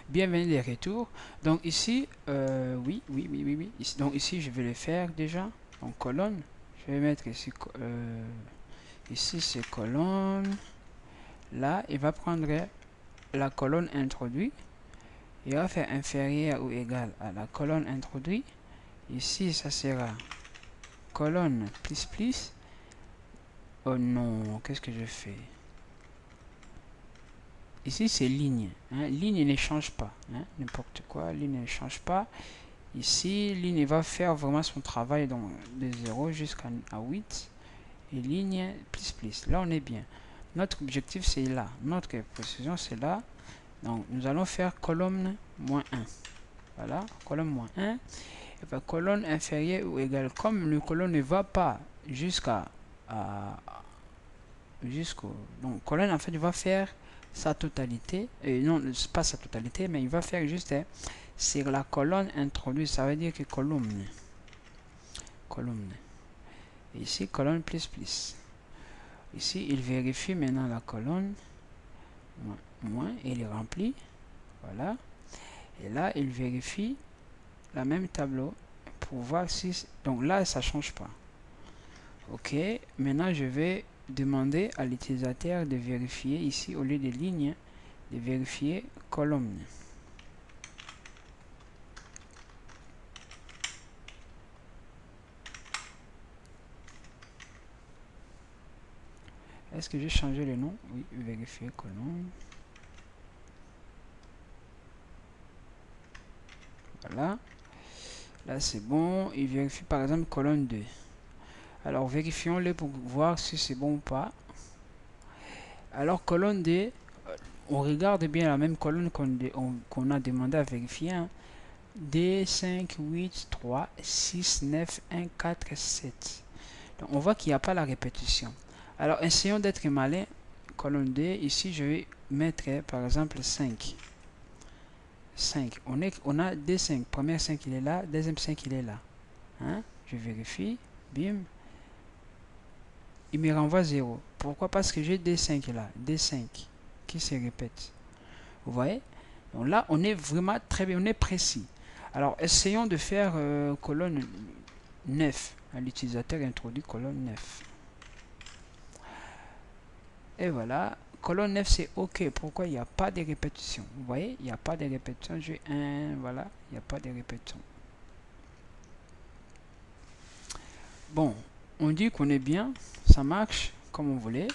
Bienvenue les retours. Donc ici, oui. Donc ici, je vais le faire déjà en colonne. Je vais mettre ici, ici c'est colonne. Là, il va prendre la colonne introduite. Il va faire inférieur ou égal à la colonne introduite. Ici, ça sera colonne plus. Oh non, qu'est-ce que je fais? Ici, c'est ligne. Hein. Ligne ne change pas. Hein. N'importe quoi, ligne ne change pas. Ici, ligne va faire vraiment son travail donc de 0 jusqu'à 8. Et ligne plus. Là, on est bien. Notre objectif, c'est là. Notre précision, c'est là. Donc, nous allons faire colonne -1. Voilà, colonne -1. Et puis, colonne inférieure ou égale. Comme le colonne ne va pas jusqu'au... Donc, colonne, en fait, va faire sa totalité. Et non, pas sa totalité, mais il va faire juste... sur la colonne introduite, ça veut dire que colonne. Ici, colonne plus. Ici, il vérifie maintenant la colonne. Moins, il est rempli. Voilà. Et là, il vérifie la même tableau pour voir si... Donc là, ça ne change pas. Ok. Maintenant, je vais demander à l'utilisateur de vérifier ici, au lieu de ligne, de vérifier colonne. Est-ce que j'ai changé le nom? Oui, vérifier colonne. Voilà. Là, c'est bon. Il vérifie par exemple colonne 2. Alors, vérifions-le pour voir si c'est bon ou pas. Alors, colonne 2, on regarde bien la même colonne qu'on a demandé à vérifier. Hein. D, 5, 8, 3, 6, 9, 1, 4, 7. Donc, on voit qu'il n'y a pas la répétition. Alors, essayons d'être malin. Colonne 2, ici, je vais mettre, par exemple, 5. 5. On a D5. Premier 5, il est là. Deuxième 5, il est là. Hein? Je vérifie. Bim. Il me renvoie 0. Pourquoi? Parce que j'ai D5 là. D5 qui se répète. Vous voyez? Donc là, on est vraiment très bien. On est précis. Alors, essayons de faire colonne 9. L'utilisateur introduit colonne 9. Et voilà. Colonne 9, c'est OK. Pourquoi? Il n'y a pas de répétition. Vous voyez? Il n'y a pas de répétition. J'ai 1. Voilà. Il n'y a pas de répétition. Bon. On dit qu'on est bien. Ça marche comme on voulait.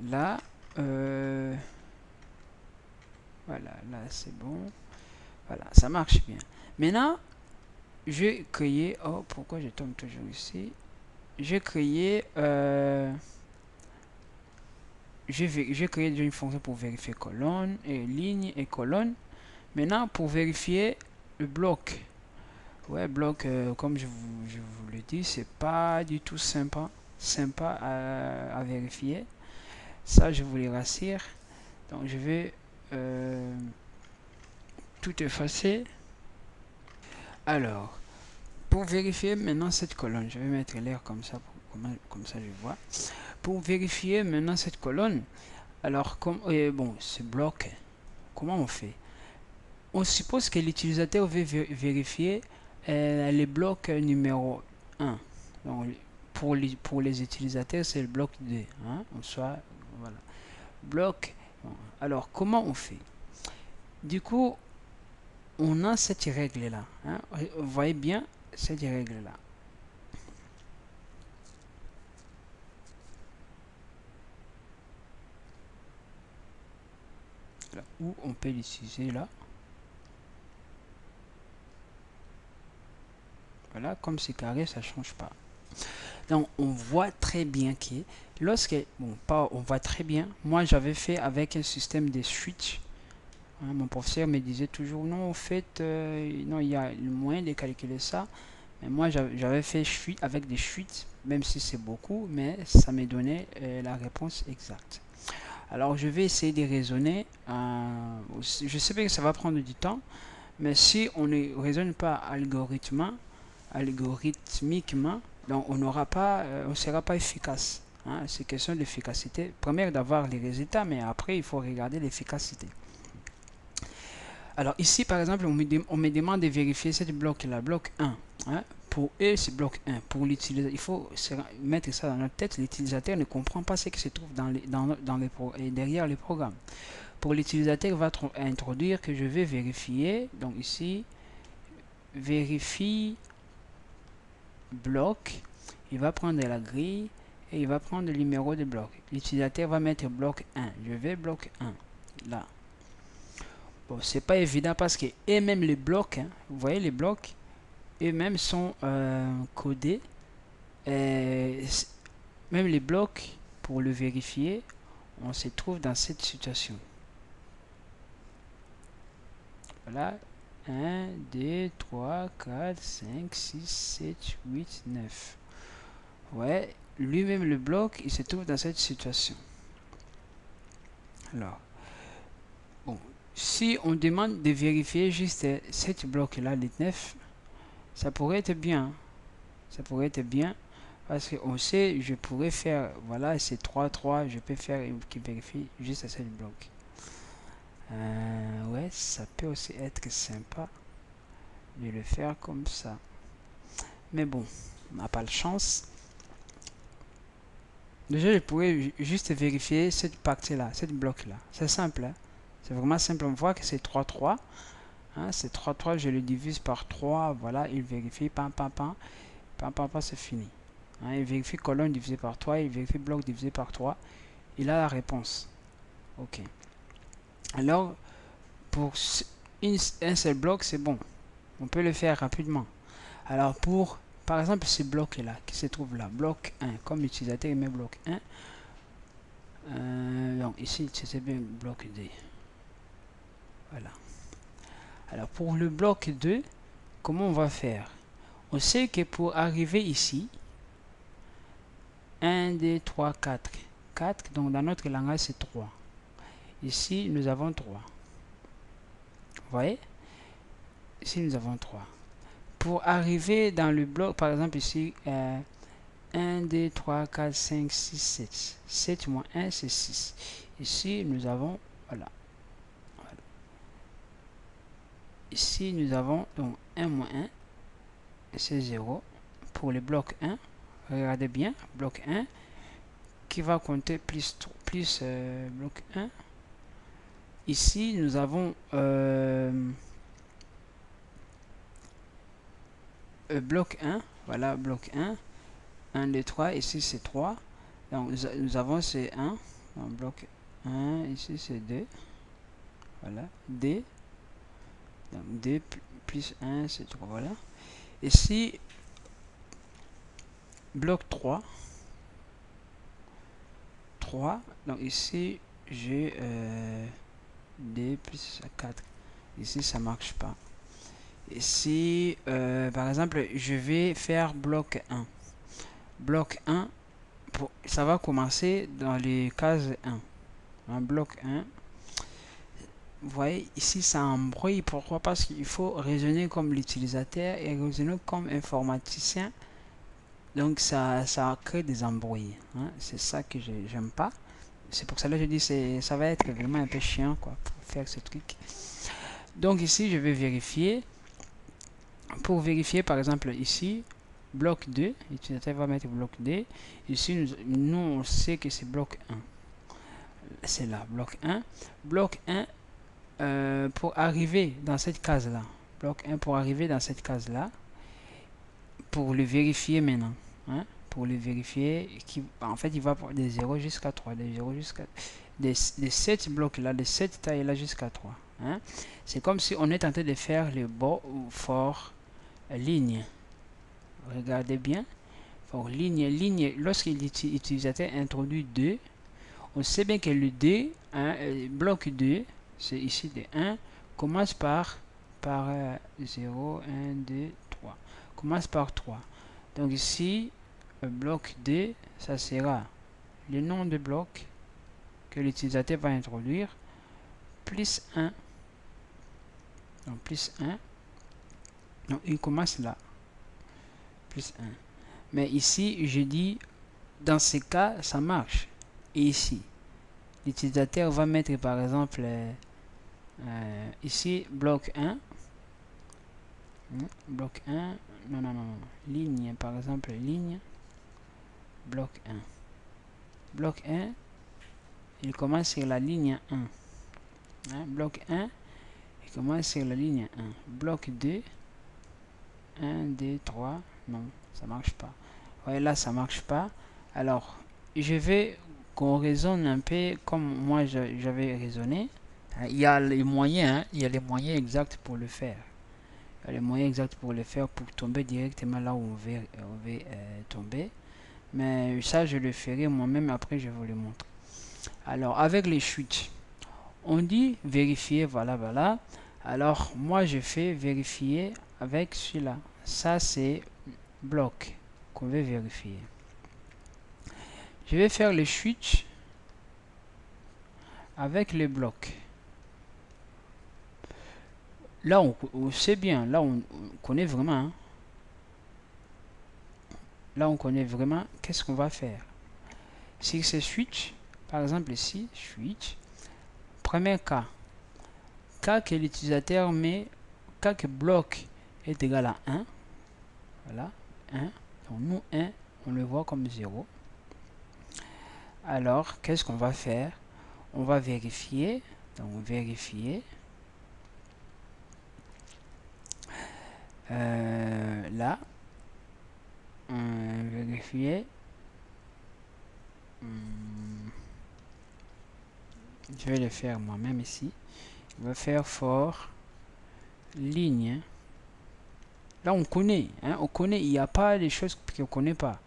Là. Voilà. Là, c'est bon. Voilà. Ça marche bien. Maintenant, j'ai créé... Oh, pourquoi je tombe toujours ici? J'ai créé... j'ai créé une fonction pour vérifier colonne et ligne et colonne. Maintenant, pour vérifier le bloc. Ouais, bloc, comme je vous le dis, c'est pas du tout sympa à vérifier. Ça, je vous le rassure. Donc, je vais tout effacer. Alors, pour vérifier maintenant cette colonne, je vais mettre l'air comme ça, comme ça je vois. Pour vérifier maintenant cette colonne, alors bon, ce bloc, comment on fait? On suppose que l'utilisateur veut vérifier les blocs numéro 1. Donc, pour les utilisateurs, c'est le bloc 2. Hein? Voilà. Bloc. Bon. Alors, comment on fait? Du coup, on a cette règle-là. Hein? Vous voyez bien cette règle-là. Où on peut l'utiliser là. Voilà, comme c'est carré, ça change pas. Donc, on voit très bien que lorsque, bon, pas, on voit très bien. Moi, j'avais fait avec un système de switch. Hein, mon professeur me disait toujours, non, en fait, non, il y a le moyen de calculer ça. Mais moi, j'avais fait avec des suites, même si c'est beaucoup, mais ça me donnait la réponse exacte. Alors, je vais essayer de raisonner. Je sais bien que ça va prendre du temps, mais si on ne raisonne pas algorithmiquement, donc on n'aura pas, on sera pas efficace. Hein? C'est question d'efficacité. Première d'avoir les résultats, mais après il faut regarder l'efficacité. Alors ici, par exemple, on me demande de vérifier cette bloc-là, bloc 1. Hein. Pour eux, c'est bloc 1. Pour l'utilisateur, il faut mettre ça dans notre tête. L'utilisateur ne comprend pas ce qui se trouve derrière les programmes. Pour l'utilisateur, il va introduire que je vais vérifier. Donc ici, vérifie bloc. Il va prendre la grille et il va prendre le numéro de bloc. L'utilisateur va mettre bloc 1. Je vais bloc 1. Là. Bon, c'est pas évident parce que et même les blocs, hein, vous voyez les blocs, eux-mêmes sont codés. Même les blocs, pour le vérifier, on se trouve dans cette situation. Voilà. 1, 2, 3, 4, 5, 6, 7, 8, 9. Ouais, lui-même le bloc, il se trouve dans cette situation. Alors, bon, si on demande de vérifier juste cette bloc-là, les 9, ça pourrait être bien. Ça pourrait être bien. Parce qu'on sait, je pourrais faire, voilà, c'est 3, 3, je peux faire qui vérifie juste à cette bloc. Ouais, ça peut aussi être sympa de le faire comme ça. Mais bon, on n'a pas de chance. Déjà, je pourrais juste vérifier cette partie-là, cette bloc-là. C'est simple, hein? C'est vraiment simple. On voit que c'est 3, 3. Hein, c'est 3, 3, je le divise par 3. Voilà, il vérifie, pam, pam, pam. Pam, pam, pam, c'est fini. Hein, il vérifie colonne divisé par 3, il vérifie bloc divisé par 3. Il a la réponse. Ok. Alors, pour un seul bloc, c'est bon. On peut le faire rapidement. Alors, pour, par exemple, ce bloc-là, qui se trouve là, bloc 1, comme l'utilisateur met bloc 1. Donc, ici, c'est bien bloc 2. Voilà. Alors, pour le bloc 2, comment on va faire? On sait que pour arriver ici, 1, 2, 3, 4. 4, donc dans notre langage, c'est 3. Ici, nous avons 3. Vous voyez? Ici, nous avons 3. Pour arriver dans le bloc, par exemple ici, 1, 2, 3, 4, 5, 6, 7. 7 moins 1, c'est 6. Ici, nous avons, voilà. Ici, nous avons donc 1 moins 1, c'est 0. Pour le bloc 1, regardez bien, bloc 1, qui va compter plus bloc 1. Ici, nous avons bloc 1, voilà, bloc 1, 1, 2, 3, ici c'est 3. Donc, nous avons c'est 1, donc bloc 1, ici c'est 2, voilà, D, donc 2 plus 1, c'est 3, voilà. Ici, bloc 3, 3, donc ici j'ai 2 plus 4, ici ça marche pas. Ici, par exemple, je vais faire bloc 1. Bloc 1, ça va commencer dans les cases 1. Un bloc 1. Vous voyez, ici, ça embrouille. Pourquoi? Parce qu'il faut raisonner comme l'utilisateur et raisonner comme informaticien. Donc, ça crée des embrouilles. Hein. C'est ça que j'aime pas. C'est pour ça que je dis que ça va être vraiment un peu chiant quoi, pour faire ce truc. Donc, ici, je vais vérifier. Pour vérifier, par exemple, ici, bloc 2, l'utilisateur va mettre bloc 2. Ici, nous on sait que c'est bloc 1. C'est là, bloc 1. Bloc 1, pour arriver dans cette case-là. Bloc 1 pour arriver dans cette case-là. Pour le vérifier maintenant. Hein, pour le vérifier, en fait, il va de 0 jusqu'à 3. De 0 jusqu'à... De 7 blocs-là, de cette taille-là jusqu'à 3. Hein. C'est comme si on est en train de faire le bas ou fort ligne. Regardez bien. Pour ligne, lorsque l'utilisateur introduit 2, on sait bien que le 2, hein, bloc 2, c'est ici de 1, commence par 0, 1, 2, 3. Commence par 3. Donc ici, bloc 2, ça sera le nom de bloc que l'utilisateur va introduire, plus 1. Donc plus 1. Donc il commence là. Plus 1. Mais ici, je dis, dans ce cas, ça marche. Et ici, l'utilisateur va mettre par exemple Ici, bloc 1. Bloc 1. Non, non, non, non. Ligne, par exemple, ligne. Bloc 1. Bloc 1, il commence sur la ligne 1. Bloc 1, il commence sur la ligne 1. Bloc 2, 1, 2, 3. Non, ça marche pas. Ouais, là, ça marche pas. Alors, je vais qu'on raisonne un peu comme moi j'avais raisonné. Il y a les moyens, il y a les moyens exacts pour le faire. Il y a les moyens exacts pour le faire pour tomber directement là où on veut tomber. Mais ça, je le ferai moi-même, après je vous le montre. Alors, avec les chutes, on dit vérifier, voilà, voilà. Alors, moi, je fais vérifier avec celui-là. Ça, c'est bloc qu'on veut vérifier. Je vais faire les chutes avec les blocs. Là, on sait bien, là, on connaît vraiment. Hein. Là, on connaît vraiment qu'est-ce qu'on va faire. Si c'est switch, par exemple ici, switch, premier cas, cas que l'utilisateur met, cas que bloc est égal à 1, voilà, 1, donc nous 1, on le voit comme 0. Alors, qu'est-ce qu'on va faire? On va vérifier, donc vérifier, là, vérifier, je vais le faire moi-même ici. On va faire for ligne. Là, on connaît. Hein, on connaît. Il n'y a pas des choses qu'on ne connaît pas.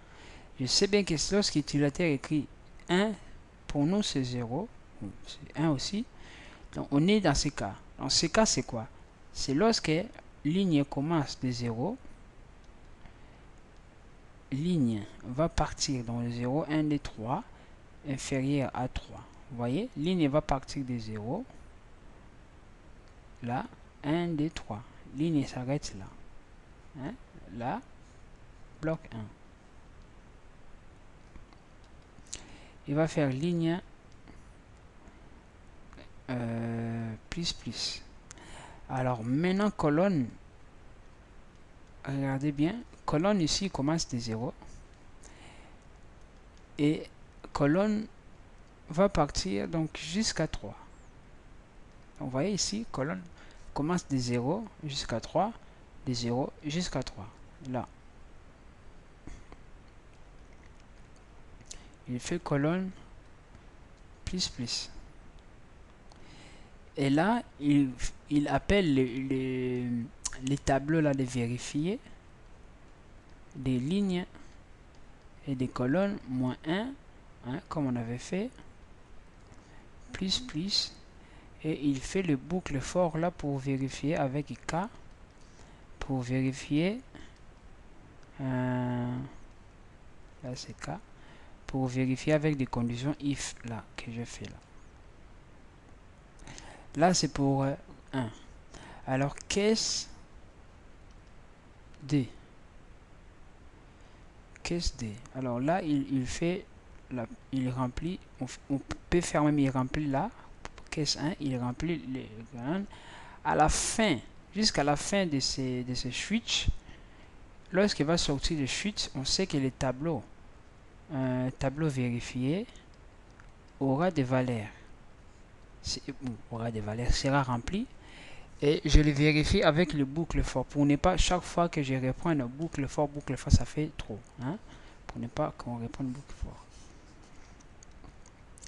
Je sais bien que lorsque l'utilisateur écrit 1, pour nous, c'est 0. C'est 1 aussi. Donc, on est dans ce cas. Dans ce cas, c'est quoi? C'est lorsque ligne commence de 0. Ligne va partir dans le 0, 1, 2, 3, inférieur à 3. Vous voyez? Ligne va partir de 0. Là, 1, 2, 3. Ligne s'arrête là. Hein? Là, bloc 1. Il va faire ligne plus. Alors maintenant colonne, regardez bien, colonne ici commence de 0 et colonne va partir donc jusqu'à 3. Donc, vous voyez ici, colonne commence de 0 jusqu'à 3, de 0 jusqu'à 3. Là, il fait colonne plus. Et là, il appelle les tableaux là de vérifier des lignes et des colonnes moins 1, hein, comme on avait fait, plus, et il fait le boucle for là pour vérifier avec K, pour vérifier, là c'est K, pour vérifier avec des conditions if là, que je fais là. Là c'est pour 1. Alors caisse D. Caisse D. Alors là, il fait, là, il remplit, on peut faire même, il remplit là, caisse 1, il remplit les graines. À la fin, jusqu'à la fin de ces switches, lorsqu'il va sortir le switch, on sait que le tableau, tableau vérifié, aura des valeurs. Sera rempli. Et je le vérifie avec le boucle for pour ne pas chaque fois que je reprends le boucle for, ça fait trop. Hein? Pour ne pas qu'on reprenne boucle for.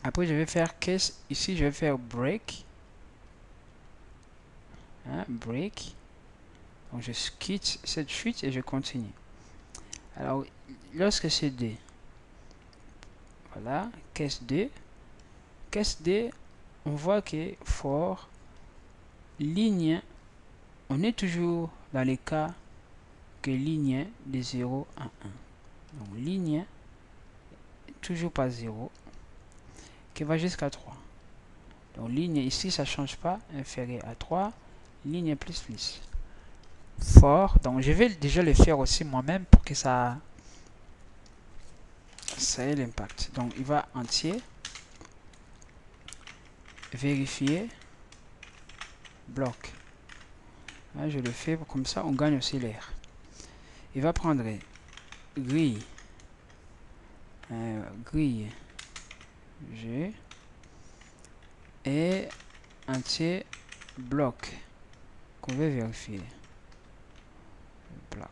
Après, je vais faire case. Ici, je vais faire break. Hein? Break. Donc, je quitte cette suite et je continue. Alors, lorsque c'est 2, voilà, case 2. Case 2, on voit que for ligne, on est toujours dans les cas que ligne de 0 à 1. Donc ligne, toujours pas 0, qui va jusqu'à 3. Donc ligne ici, ça ne change pas, inférieur à 3, ligne plus. For, donc je vais déjà le faire aussi moi-même pour que ça ait l'impact. Donc il va entier, vérifier, bloc. Là, je le fais comme ça, on gagne aussi l'air. Il va prendre grille, grille G et entier bloc qu'on veut vérifier. Bloc.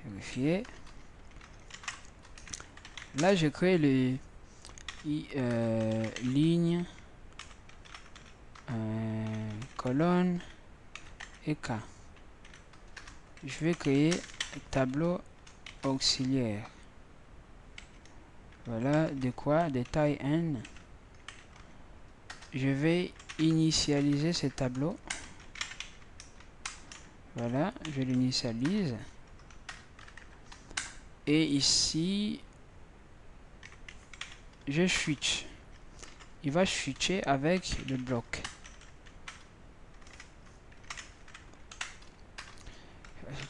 Vérifier. Là, je crée les lignes, colonne et K. Je vais créer un tableau auxiliaire. Voilà, de quoi? De taille N. Je vais initialiser ce tableau. Voilà, je l'initialise. Et ici, je switch. Il va switcher avec le bloc.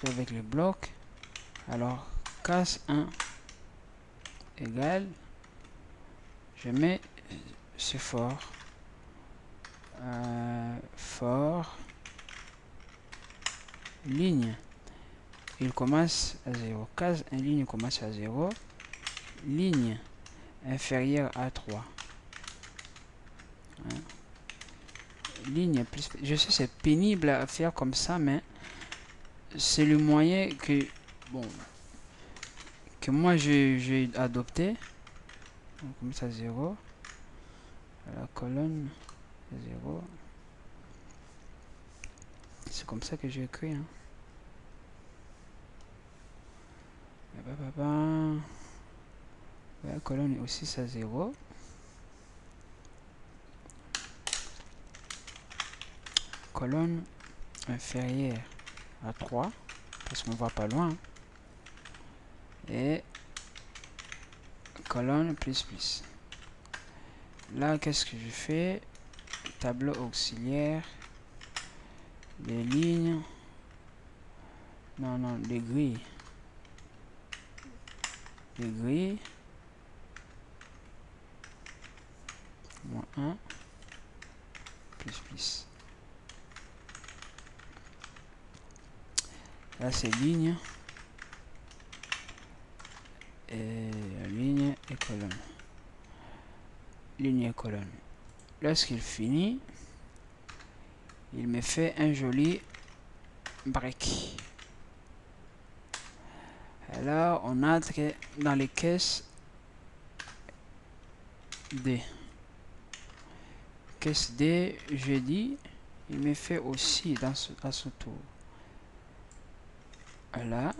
Avec le bloc. Alors, case 1 égale, je mets ce for. For ligne. Il commence à 0. Case 1 ligne commence à 0. Ligne inférieure à 3. Hein? Ligne plus. Je sais c'est pénible à faire comme ça, mais c'est le moyen que moi j'ai adopté. Donc, comme ça 0. La colonne 0. C'est comme ça que j'ai écrit. Hein. La colonne est aussi à 0. Colonne inférieure à 3 parce qu'on va pas loin. Et colonne plus plus. Là, qu'est-ce que je fais? Tableau auxiliaire. Les lignes. Non, les grilles. Les grilles. Moins 1. Plus plus. Là, c'est ligne. Et ligne et colonne. Ligne et colonne. Lorsqu'il finit, il me fait un joli break. Alors, on entre dans les caisses D. Caisse D, je dis, il me fait aussi à son tour. Là.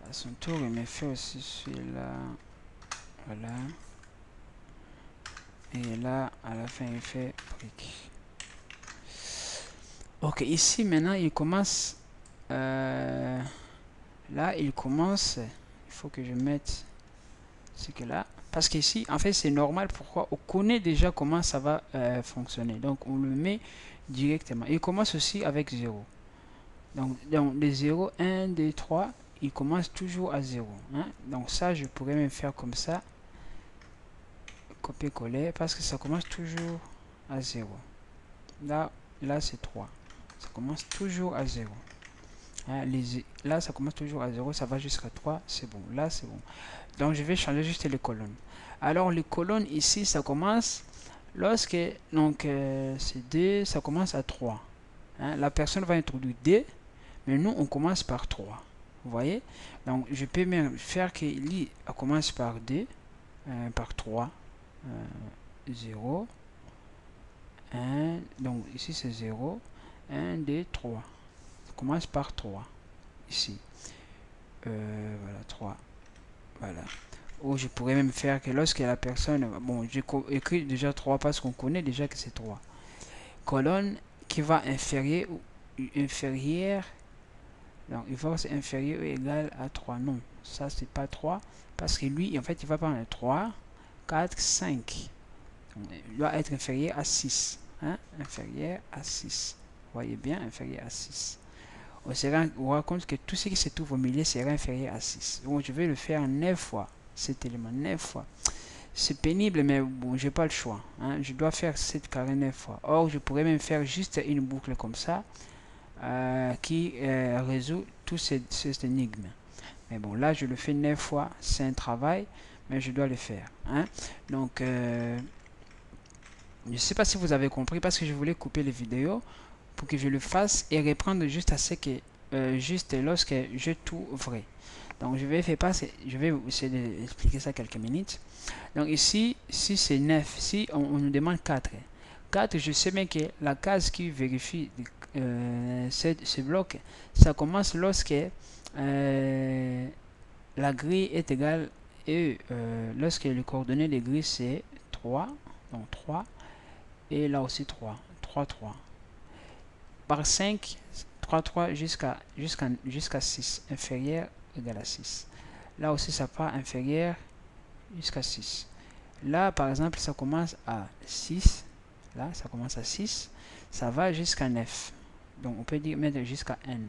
À son tour, il me fait aussi celui-là. Voilà. Et là, à la fin, il fait brique. Ok, ici, maintenant, il commence... là, il commence... Il faut que je mette ce que là. Parce qu'ici, en fait, c'est normal. Pourquoi? On connaît déjà comment ça va fonctionner. Donc, on le met directement. Il commence aussi avec 0. Donc les 0, 1, 2, 3, il commence toujours à 0. Hein? Donc ça, je pourrais même faire comme ça. Copier-coller. Parce que ça commence toujours à 0. Là c'est 3. Ça commence toujours à 0. Hein? Là, ça commence toujours à 0. Ça va jusqu'à 3. C'est bon. Là, c'est bon. Donc, je vais changer juste les colonnes. Alors, les colonnes ici, ça commence lorsque... Donc, c'est 2. Ça commence à 3. Hein? La personne va introduire D. Mais nous, on commence par 3. Vous voyez? Donc, je peux même faire que l'I commence par 2, par 3, 0, 1. Donc, ici, c'est 0, 1, 2, 3. Ça commence par 3. Ici. Voilà, 3. Voilà. Ou je pourrais même faire que lorsque la personne... Bon, j'ai écrit déjà 3 parce qu'on connaît déjà que c'est 3. Colonne qui va inférieure ou inférieure. Donc, il va être inférieur ou égal à 3. Non, ça, c'est pas 3. Parce que lui, en fait, il va prendre 3, 4, 5. Donc, il doit être inférieur à 6. Hein? Inférieur à 6. Vous voyez bien, inférieur à 6. on rend compte que tout ce qui se trouve au milieu sera inférieur à 6. Donc je vais le faire 9 fois, cet élément, 9 fois. C'est pénible, mais bon, j'ai pas le choix. Hein. Je dois faire 7 carrés 9 fois. Or, je pourrais même faire juste une boucle comme ça qui résout tout cette énigme. Mais bon, là, je le fais 9 fois. C'est un travail, mais je dois le faire. Hein. Donc, je ne sais pas si vous avez compris parce que je voulais couper les vidéos pour que je le fasse et reprendre juste à ce que juste lorsque je tout vrai. Donc je vais faire passer, je vais essayer d'expliquer ça quelques minutes. Donc ici, si c'est 9, si on nous demande 4, 4, je sais bien que la case qui vérifie ce bloc, ça commence lorsque la grille est égale et lorsque le coordonnées des grilles c'est 3, donc 3, et là aussi 3, 3, 3. Par 5, 3, 3 jusqu'à 6, inférieur égal à 6. Là aussi ça part inférieur jusqu'à 6. Là par exemple ça commence à 6, là ça commence à 6, ça va jusqu'à 9. Donc on peut dire mettre jusqu'à n.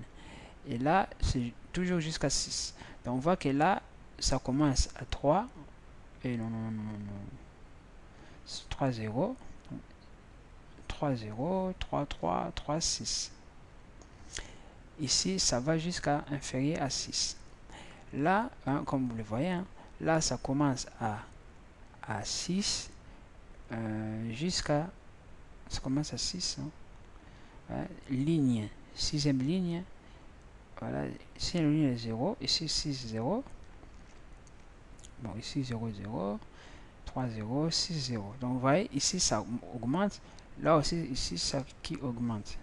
Et là c'est toujours jusqu'à 6. Donc on voit que là ça commence à 3, et non, 3, 0, 3, 0, 3, 3, 3, 6. Ici, ça va jusqu'à inférieur à 6. Là, hein, comme vous le voyez, hein, là, ça commence à 6 jusqu'à... Ça commence à 6. Hein, hein, ligne, sixième ligne. Voilà, ici, la ligne est 0. Ici, 6, 0. Bon, ici, 0, 0. 3, 0, 6, 0. Donc, vous voyez, ici, ça augmente. Là aussi, ici, ça qui augmente.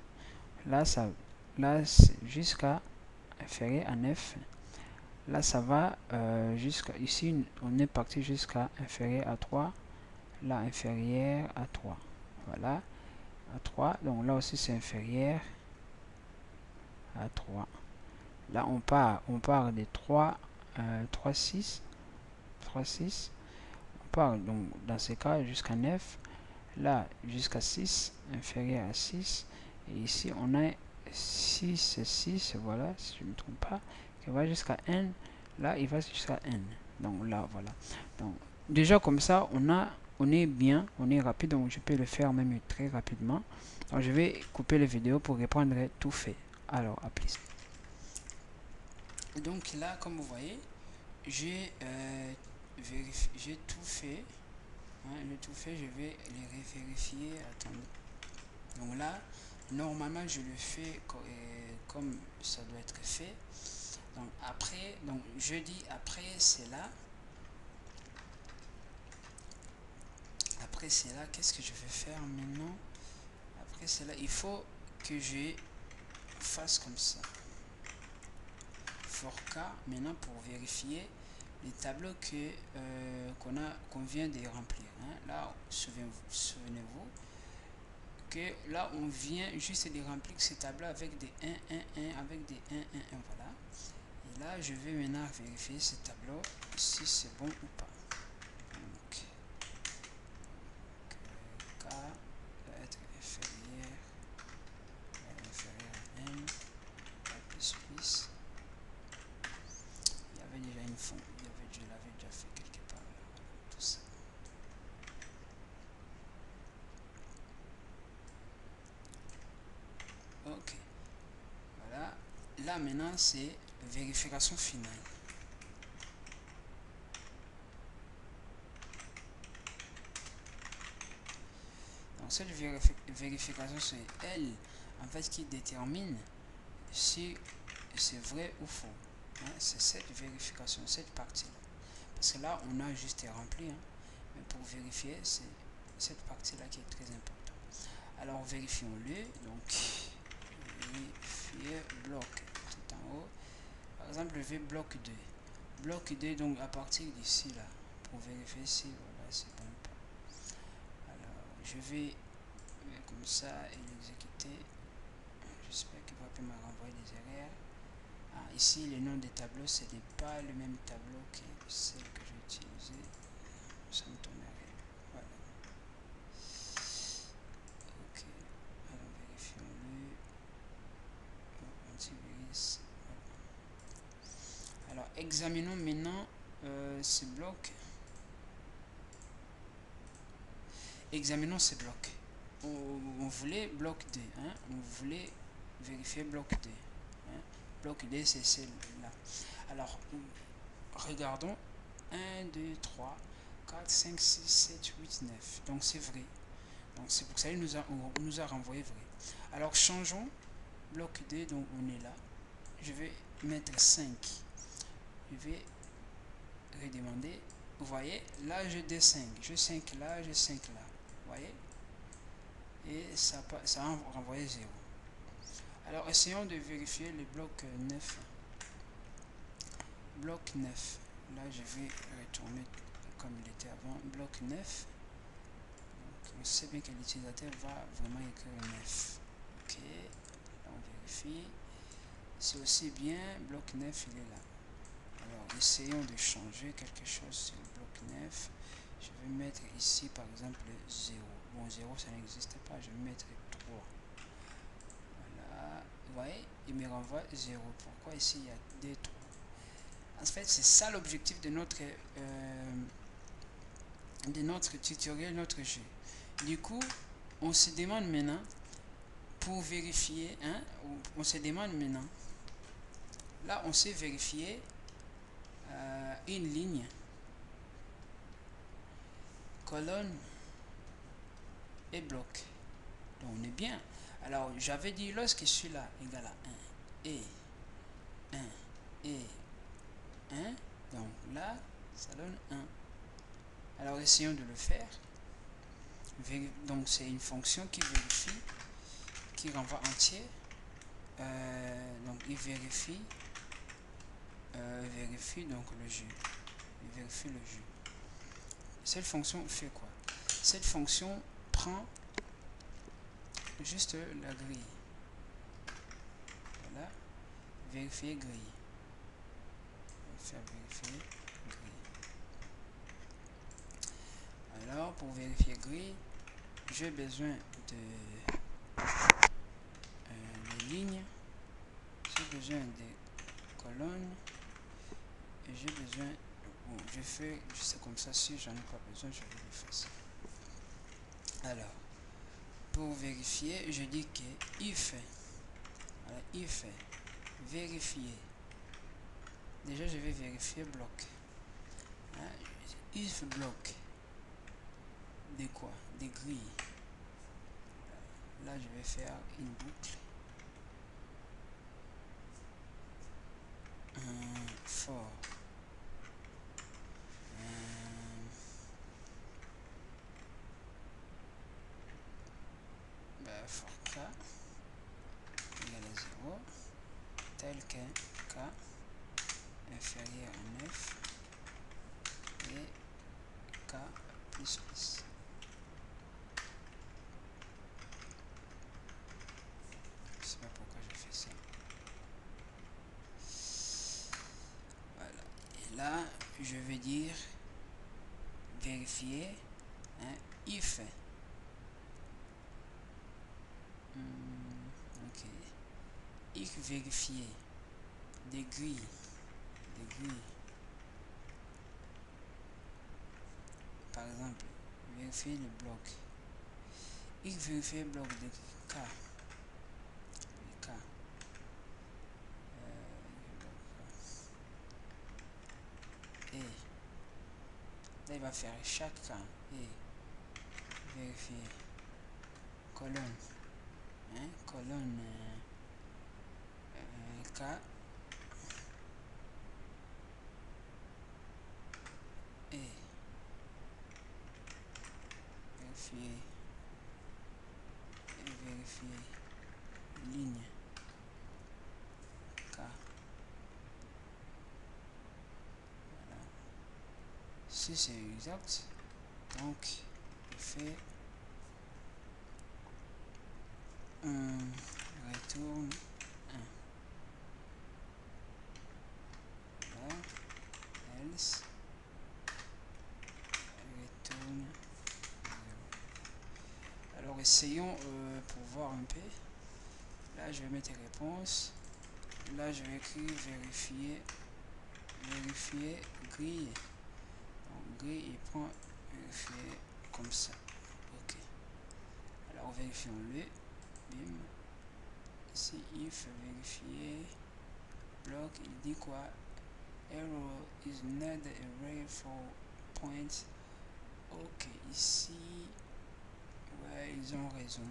Là, ça, là jusqu'à inférieur à 9. Là, ça va jusqu'à ici, on est parti jusqu'à inférieur à 3. Là, inférieur à 3. Voilà, à 3. Donc là aussi, c'est inférieur à 3. Là, on part de 3, 3, 6. 3, 6. On part donc dans ce cas jusqu'à 9. Là, jusqu'à 6, inférieur à 6. Et ici, on a 6, 6, voilà, si je ne me trompe pas, qui va jusqu'à n. Là, il va jusqu'à n. Donc là, voilà. Donc, déjà comme ça, on est bien, on est rapide. Donc, je peux le faire même très rapidement. Donc, je vais couper la vidéo pour reprendre tout fait. Alors, à plus. Donc là, comme vous voyez, j'ai tout fait. Hein, j'ai tout fait. Je vais les vérifier. Attendez. Donc là, normalement, je le fais comme ça doit être fait. Donc après, donc je dis après c'est là. Après c'est là, qu'est-ce que je vais faire maintenant? Après c'est là, il faut que je fasse comme ça. For K maintenant pour vérifier les tableaux qu'on vient de remplir. Hein. Là, souvenez-vous que là on vient juste de remplir ces tableaux avec des 1, 1, 1, avec des 1, 1, 1, voilà. Et là, je vais maintenant vérifier ce tableau si c'est bon ou pas. Donc, K doit être inférieur à n, plus plus. Il y avait déjà une fonction, je l'avais déjà fait quelque part. Voilà, tout ça. Ok. Voilà. Là maintenant, c'est vérification finale. Donc cette vérification, c'est elle en fait qui détermine si c'est vrai ou faux. Hein, c'est cette vérification, cette partie-là. Parce que là, on a juste rempli. Hein, mais pour vérifier, c'est cette partie-là qui est très importante. Alors, vérifions-le. Donc, vérifier bloc tout en haut. Par exemple, je vais bloc 2. Bloc 2, donc à partir d'ici, là, pour vérifier si voilà, c'est bon ou pas. Alors, je vais comme ça et l'exécuter. J'espère qu'il va pas me renvoyer des erreurs. Ah, ici, le nom des tableaux, ce n'est pas le même tableau que celle que j'ai utilisé. Ça me tournerait. Voilà. Ok. Alors, vérifions-le. Antivirus examinons maintenant ces blocs. Examinons ces blocs. On voulait bloc D, hein? On voulait vérifier bloc D. Hein? Bloc D, c'est celle-là. Alors, regardons. 1, 2, 3, 4, 5, 6, 7, 8, 9. Donc, c'est vrai. Donc, c'est pour ça qu'il nous a renvoyé vrai. Alors, changeons. Bloc D, donc on est là. Je vais mettre 5. Je vais redemander. Vous voyez, là, je D5. Je 5 là, je 5 là. Vous voyez? Et ça a renvoyé 0. Alors, essayons de vérifier le bloc 9. Bloc 9. Là, je vais retourner comme il était avant. Bloc 9. Donc, on sait bien que l'utilisateur va vraiment écrire 9. Ok. Là, on vérifie. C'est aussi bien. Bloc 9, il est là. Alors, essayons de changer quelque chose sur le bloc 9. Je vais mettre ici, par exemple, 0. Bon, 0, ça n'existe pas. Je vais mettre 3. Voilà. Vous voyez, il me renvoie 0. Pourquoi ici, il y a des 3? En fait, c'est ça l'objectif de notre tutoriel, notre jeu. Du coup, on se demande maintenant, pour vérifier, hein, on se demande maintenant, là, on sait vérifier une ligne, colonne et bloc. Donc, on est bien. Alors, j'avais dit, lorsque celui-là égale à 1 et 1 et 1, donc là, ça donne 1. Alors, essayons de le faire. Donc, c'est une fonction qui vérifie, qui renvoie entier. Donc, il vérifie donc le jeu. Il vérifie le jeu. Cette fonction fait quoi? Cette fonction prend juste la grille. Voilà. Vérifier grille. Faire vérifier grille. Alors, pour vérifier grille, j'ai besoin de lignes, j'ai besoin des colonnes et j'ai besoin, bon, je fais juste comme ça. Si j'en ai pas besoin, je vais l'effacer. Alors, pour vérifier, je dis que if, voilà, if vérifier, déjà je vais vérifier bloc, hein, if bloc de quoi, des grilles. Là je vais faire une boucle for for k égale à 0 tel que k inférieur à 9 et k plus plus. Je sais pas pourquoi je fais ça. Voilà. Et là, je vais dire vérifier, hein, if. Ok. If vérifier des grilles. Par exemple, vérifier le bloc. If vérifier le bloc de K. K. Et là, il va faire chaque K. Et vérifier colonne. Hein, colonne K. Et vérifier ligne K. Voilà. Si c'est exact, donc je fais retourne 1. Voilà. Else retourne 0. Alors essayons pour voir un peu. Là je vais mettre réponse. Là je vais écrire vérifier vérifier grille. Donc grille, il prend vérifier comme ça. Ok. Alors vérifions-le. Bim. Ici, if vérifier bloc, il dit quoi? Error is not array for points. Ok, ici, ouais, ils ont raison.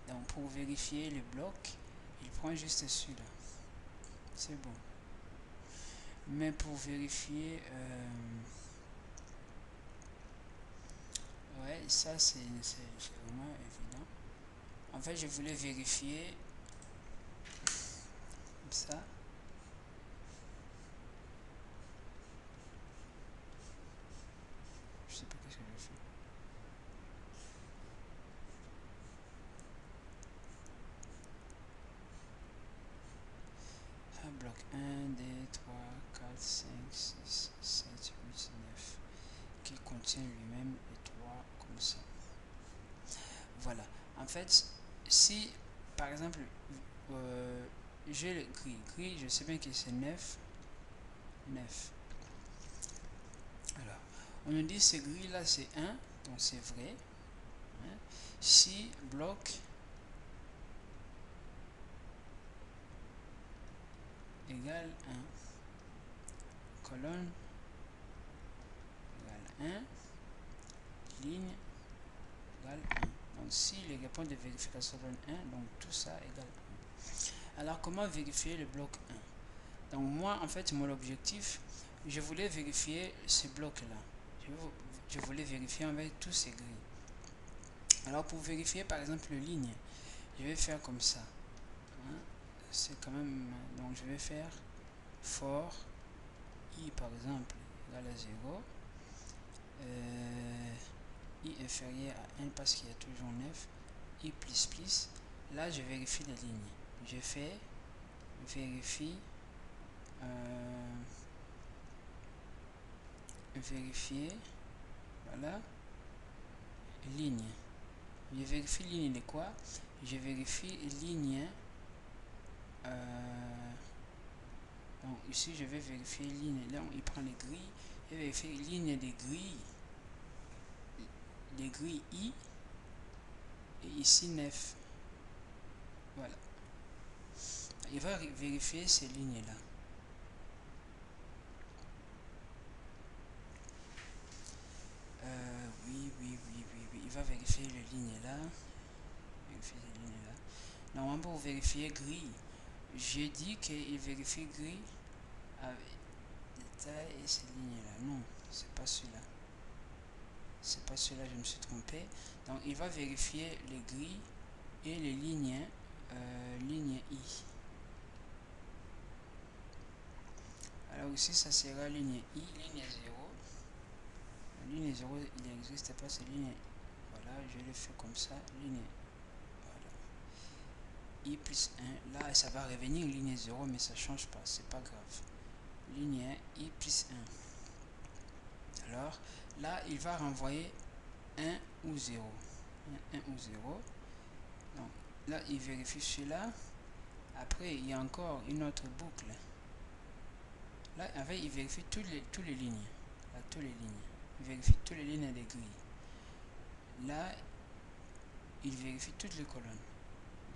Donc pour vérifier le bloc, il prend juste celui-là. C'est bon. Mais pour vérifier, ouais, ça c'est vraiment évident. En fait, je voulais vérifier comme ça. Je sais pas qu'est-ce que je fais. Bloc 1, 2, 3, 4, 5, 6, 7, 8, 9 qui contient lui-même les 3 comme ça. Voilà. En fait, si par exemple j'ai le gris, je sais bien que c'est 9. Alors, on nous dit ce gris là c'est 1, donc c'est vrai. Hein? Si bloc égale 1, colonne égale 1, ligne égale 1. Donc si les réponses de vérification donnent 1, donc tout ça égale 1. Alors comment vérifier le bloc 1? Donc moi en fait mon objectif, je voulais vérifier ce bloc là. Je voulais vérifier avec tous ces grilles. Alors pour vérifier par exemple le ligne, je vais faire comme ça. Hein? C'est quand même, donc je vais faire for i par exemple égale à 0, i inférieur à 1 parce qu'il y a toujours 9, i plus plus, là je vérifie les lignes, je fais vérifie vérifier, voilà, ligne, je vérifie ligne de quoi? Je vérifie ligne, donc ici je vais vérifier ligne, là il prend les grilles, je vérifie ligne des grilles i, et ici 9, voilà, il va vérifier ces lignes là. Oui, il va vérifier les lignes là. Normalement, pour vérifier gris, j'ai dit qu'il vérifie gris avec détail et ces lignes là. Non, c'est pas celui-là. C'est pas celui-là, je me suis trompé. Donc, il va vérifier les gris et les lignes, ligne I. Alors ici, ça sera ligne I, ligne 0. La ligne 0, il n'existe pas, c'est ligne. Voilà, je le fais comme ça, ligne. Voilà. I plus 1, là ça va revenir ligne 0, mais ça change pas, c'est pas grave. Ligne 1, I plus 1. Alors, là, il va renvoyer 1 ou 0. 1 ou 0. Donc, là, il vérifie celui-là. Après, il y a encore une autre boucle. Là, en fait, il vérifie toutes les lignes. Là, toutes les lignes. Il vérifie toutes les lignes des grilles. Là, il vérifie toutes les colonnes.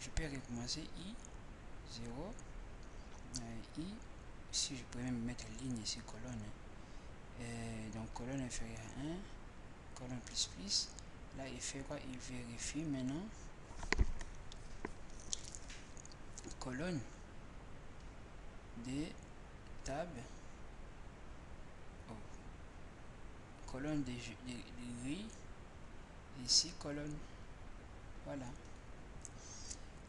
Je peux recommencer I, 0, I. Ici, je pourrais même mettre ligne ici, colonne. Donc, colonne inférieure à 1, colonne plus plus. Là, il fait quoi? Il vérifie maintenant. Colonne des tables. Oh. Colonne des grilles. Ici, colonne. Voilà.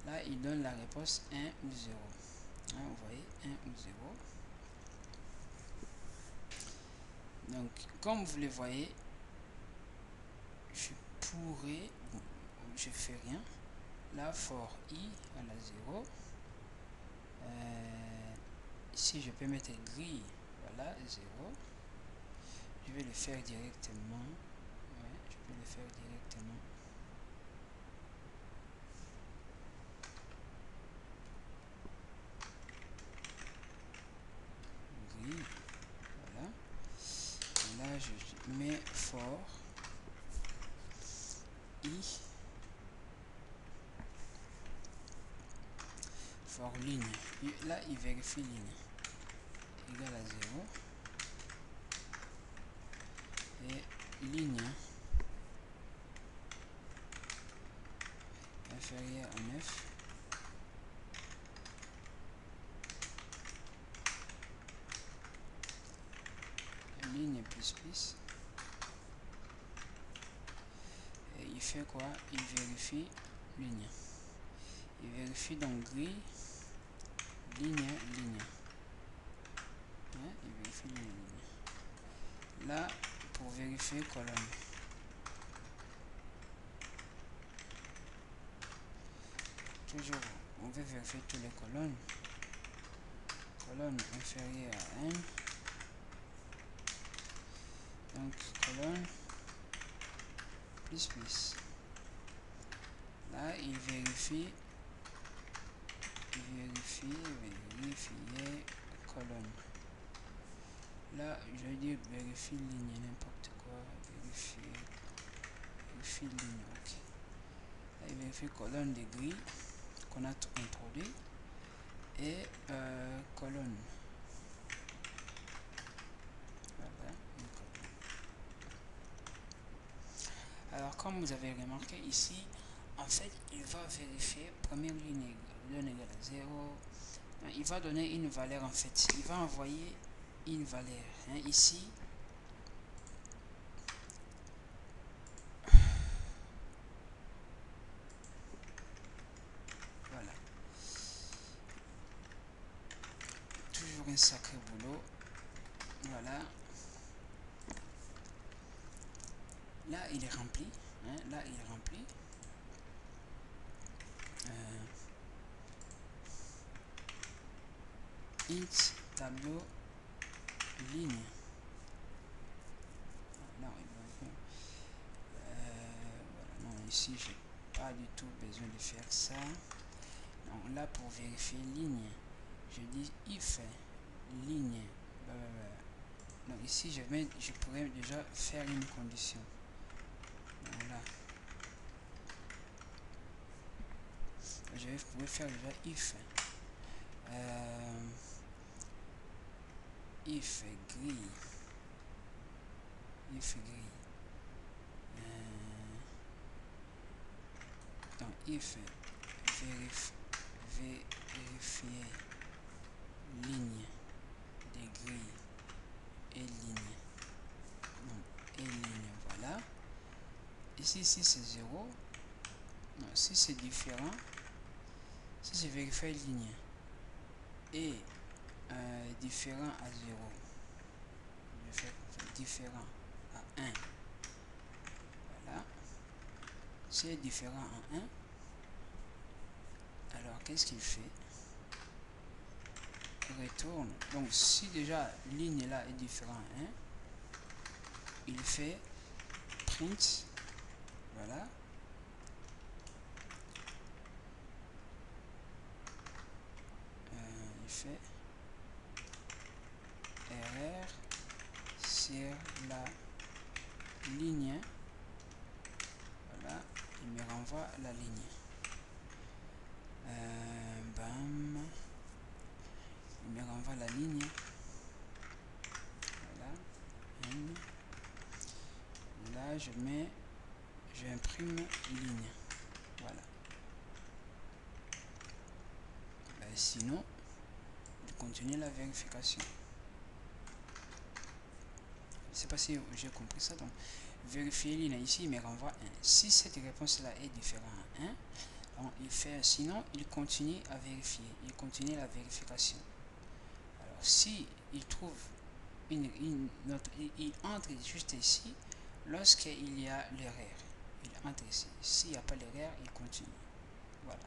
Là, il donne la réponse 1 ou 0. Hein, vous voyez, 1 ou 0. Donc, comme vous le voyez, je pourrais, bon, je fais rien. Là, for i à la 0. Ici, je peux mettre grille. Voilà, 0. Je vais le faire directement. Ouais, je peux le faire directement. I for ligne. Là, il vérifie ligne égale à 0 et ligne inférieure à 9 ligne plus et il fait quoi? Il vérifie ligne. Il vérifie donc gris ligne. Il vérifie ligne. Là, pour vérifier colonne, toujours on veut vérifier toutes les colonnes. Colonne inférieure à n, donc colonne plus. Là, il vérifier colonne. Là, je vais dire vérifier ligne, n'importe quoi, vérifier ligne, ok. Là, il vérifie colonne de gris qu'on a introduit et colonne. Voilà, une colonne. Alors, comme vous avez remarqué ici, en fait, il va vérifier première ligne égale à 0. Il va donner une valeur, en fait. Il va envoyer une valeur. Ici, voilà. Toujours un sacré boulot. Voilà. Là, il est rempli. Là, il est rempli. Int tableau ligne. Non, voilà, non, ici, j'ai pas du tout besoin de faire ça. Donc là, pour vérifier ligne, je dis if ligne. Donc ici, je pourrais déjà faire une condition. Voilà. Je pourrais faire déjà if. If gris. Donc if vérifier ligne de gris et ligne. Donc, et ligne, voilà. Ici, si c'est 0, non, si c'est différent, si c'est vérifier ligne et différent à 0, je fais différent à 1. Voilà. Si c'est différent à 1, alors qu'est-ce qu'il fait? Il retourne. Donc si déjà ligne là est différent à 1, il fait print. Voilà. Il fait erreur sur la ligne. Voilà, il me renvoie la ligne. Bam, il me renvoie la ligne. Voilà. Là, j'imprime ligne. Voilà. Sinon, je continue la vérification. Je ne sais pas si j'ai compris ça. Donc, vérifier ligne ici, il me renvoie 1. Si cette réponse-là est différente à 1, donc il fait, sinon, il continue à vérifier. Il continue la vérification. Alors, si il trouve il entre juste ici lorsqu'il y a l'erreur. Il entre ici. S'il n'y a pas l'erreur, il continue. Voilà.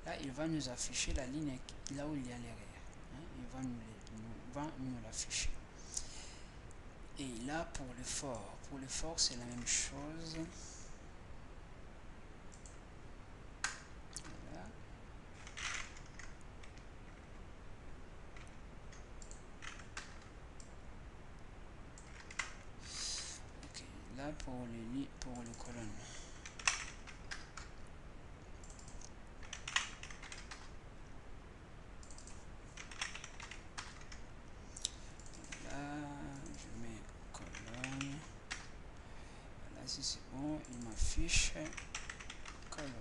Là, il va nous afficher la ligne là où il y a l'erreur. Il va nous l'afficher. Et là, pour le for, c'est la même chose. Voilà. Ok. Là, pour les colonnes. fiche colonne.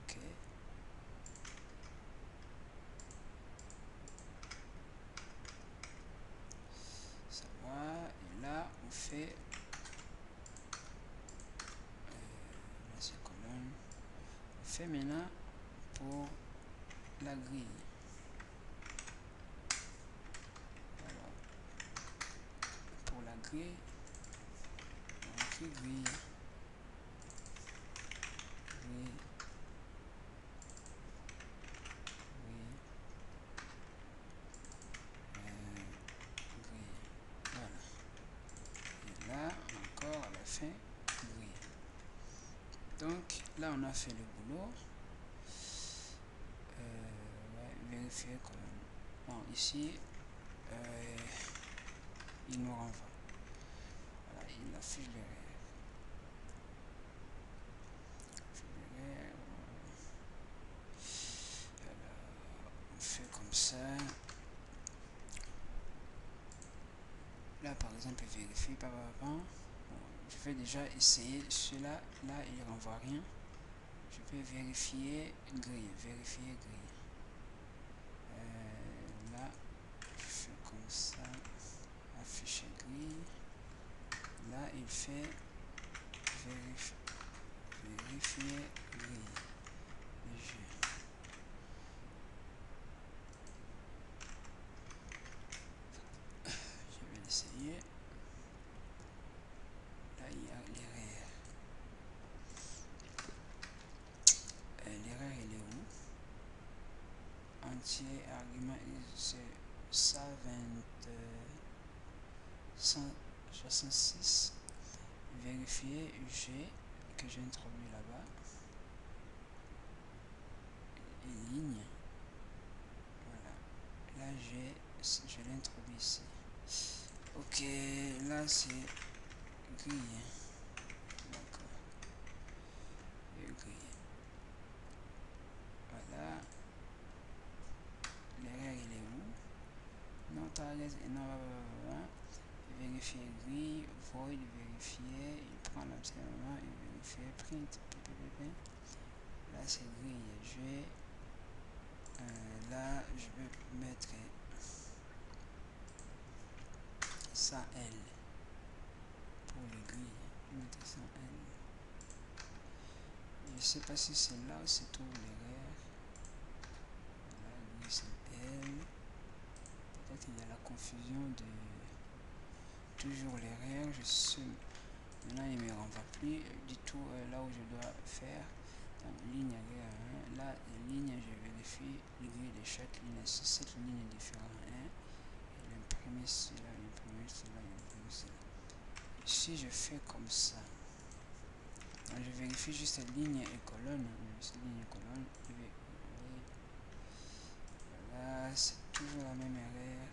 Ok. Ça va. Et là, on fait là c'est colonne. On fait maintenant pour la grille. Alors, pour la grille, on écrit grille. Grille. Là encore à la fin, oui. Donc là on a fait le boulot. Ouais, vérifier colonne. Bon, ici il nous renvoie. Voilà, il affiche l'erreur. On fait comme ça. Là par exemple vérifier par avant. Je vais déjà essayer cela. Là il ne renvoie rien. Je peux vérifier grille. Vérifier grille. Là je fais comme ça. Afficher grille. Là il fait vérifier grille. Je vais l'essayer. Là il y a l'erreur. L'erreur il est où? Entier argument c'est 166. Vérifier G que j'ai introduit là-bas. Ligne. Voilà. Là je l'ai introduit ici. Ok, là c'est grille. D'accord. Grille. Voilà. L'erreur il est où? Non, target et non. Vérifier grille, void, vérifier, il prend l'absolument et vérifier print. Là c'est grille. Je vais là je vais mettre ça L pour les grilles. Mettre ça L. Je sais pas si c'est là où se trouve l'erreur. Là grille c'est L. Peut-être qu'il y a la confusion de toujours l'erreur. Je sais maintenant il me renvoie plus du tout là où je dois faire. Donc ligne là ligne je vérifie le grille de chaque ligne. C'est cette ligne différente. L'imprimer cela, l'imprimer cela, l'imprimer cela. Si je fais comme ça, donc je vérifie juste ligne et colonne. Ligne et colonne. Voilà, c'est toujours la même erreur.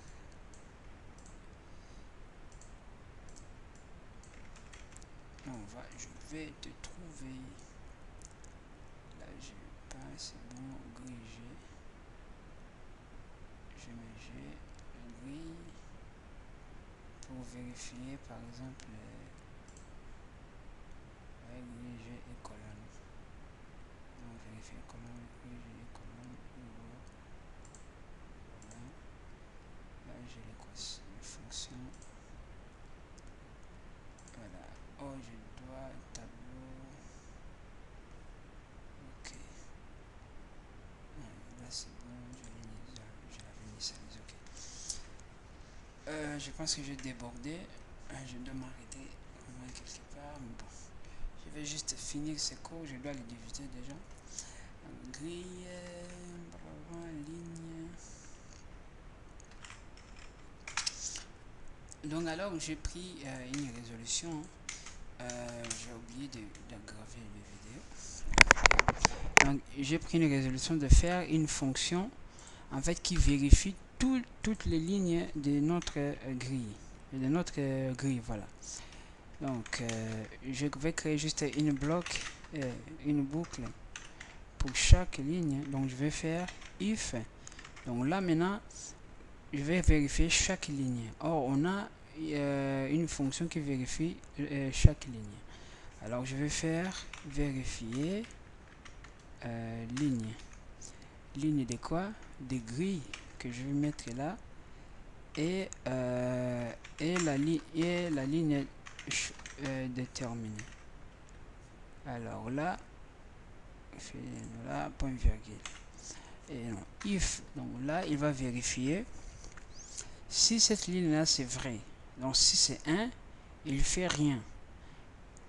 Je vais te trouver. Là, je passe, c'est bon, grille G. Je mets G, grille, pour vérifier par exemple grille G et colonne. Donc, vérifier colonne, grille G et colonne. Voilà. Là, j'ai les fonctions. Voilà. Oh, je dois tableau. Ok. Là, c'est bon. Je l'avais initialisé. Ok. Je pense que j'ai débordé. Je dois m'arrêter quelque part. Mais bon. Je vais juste finir ce cours. Je dois le diviser déjà. Grille. Ligne. Donc, alors, j'ai pris une résolution. J'ai oublié d'aggraver les vidéos. Donc j'ai pris une résolution de faire une fonction en fait qui vérifie toutes les lignes de notre grille, voilà. Donc je vais créer juste une boucle pour chaque ligne. Donc je vais faire if. Donc là maintenant je vais vérifier chaque ligne. Or on a une fonction qui vérifie chaque ligne. Alors je vais faire vérifier ligne. Ligne de quoi? Des grilles que je vais mettre là. Et la ligne déterminée. Alors là, point virgule. Et non, if, donc là, il va vérifier si cette ligne là c'est vrai. Donc si c'est 1, il fait rien.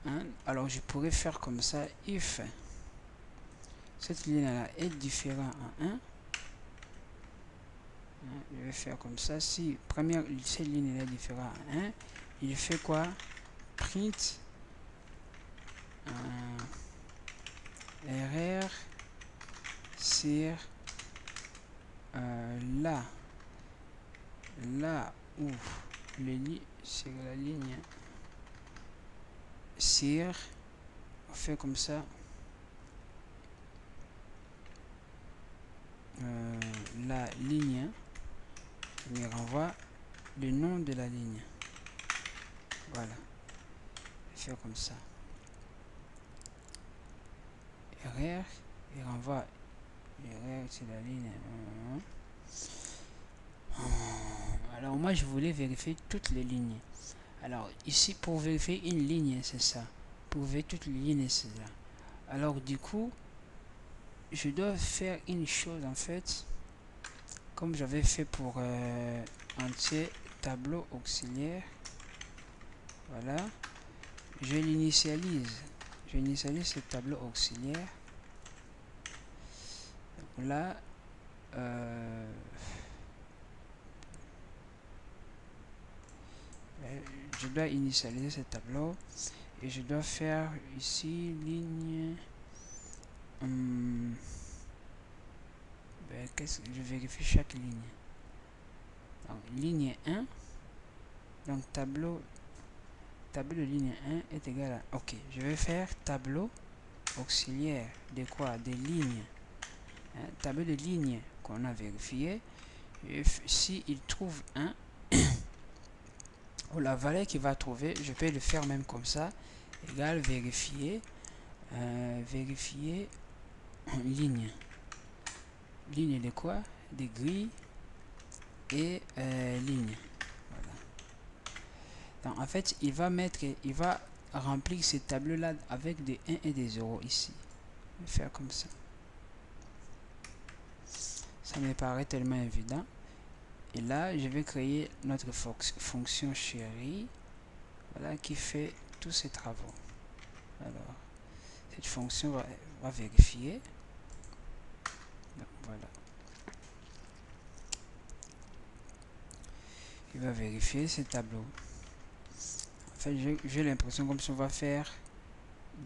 Hein? Alors je pourrais faire comme ça, if cette ligne là est différente à 1. Je vais faire comme ça, si première cette ligne est différente à 1, il fait quoi? Print erreur sur là où c'est la ligne sur, on fait comme ça, la ligne me renvoie le nom de la ligne. Voilà, faire comme ça, erreur, il renvoie erreur c'est la ligne. Alors moi je voulais vérifier toutes les lignes. Alors ici pour vérifier une ligne c'est ça, pour vérifier toutes les lignes c'est ça. Alors du coup je dois faire une chose en fait, comme j'avais fait pour entier tableau auxiliaire. Voilà, je l'initialise, ce tableau auxiliaire. Donc là je dois initialiser ce tableau et je dois faire ici ligne qu'est-ce que je vérifie chaque ligne. Donc ligne 1, donc tableau de ligne 1 est égal à, ok, je vais faire tableau auxiliaire de quoi? Des lignes, hein, tableau de lignes qu'on a vérifié. Si il trouve 1 ou la valeur qu'il va trouver, je peux le faire même comme ça, égal vérifier vérifier ligne de quoi? Des grilles et ligne. Voilà. Donc en fait il va remplir ces tableaux là avec des 1 et des 0 ici. Je vais faire comme ça. Ça me paraît tellement évident. Et là je vais créer notre fonction chérie, voilà, qui fait tous ces travaux. Alors cette fonction va vérifier. Donc, voilà, il va vérifier ces tableaux. En fait j'ai l'impression comme si on va faire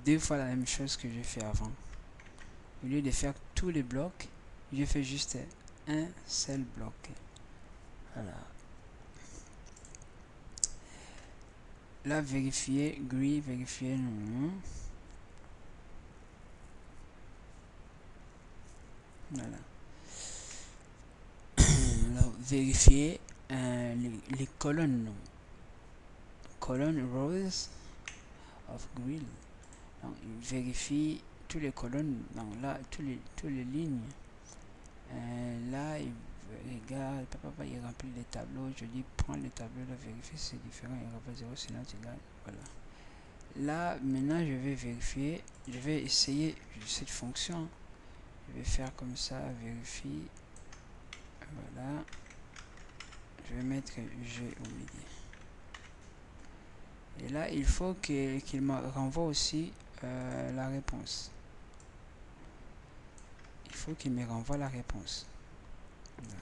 2 fois la même chose que j'ai fait avant. Au lieu de faire tous les blocs, je fais juste un seul bloc. Voilà. Là, vérifier, gris, vérifier, non. Voilà. Alors, vérifier les colonnes, non. Colonnes rows of grid. Donc, il vérifie toutes les colonnes, donc là, toutes les lignes. Là, il regarde, papa, il remplit les tableaux. Je dis, prends le tableau, là, vérifier si c'est différent, il remplit 0, c'est not égal. Voilà. Là, maintenant, je vais vérifier, je vais essayer cette fonction. Je vais faire comme ça, vérifie. Voilà. Je vais mettre G au milieu. Et là, il faut qu'il me renvoie aussi la réponse. Il faut qu'il me renvoie la réponse. Là.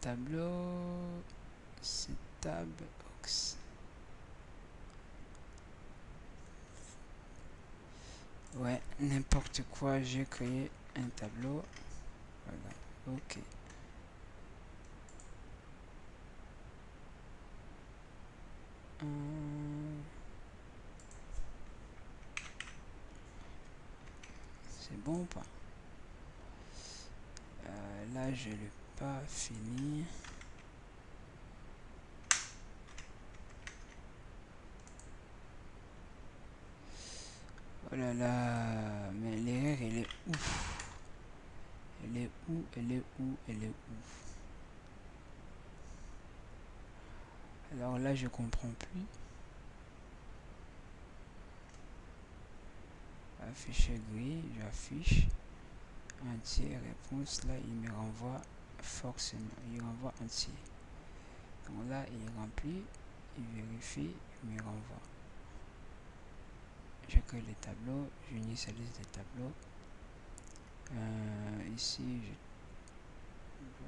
Tableau, c'est tab box. Ouais, n'importe quoi, j'ai créé un tableau. Voilà, ok. C'est bon ou pas? Là, je le pas fini. Oh là là, mais l'erreur elle est où? Elle est où? Elle est où? Elle est où? Alors là je comprends plus. Afficher gris, j'affiche entier réponse. Là il me renvoie forcément, il renvoie entier. Donc là il remplit, il vérifie, il me renvoie. Je crée les tableaux, j'initialise les tableaux. Ici,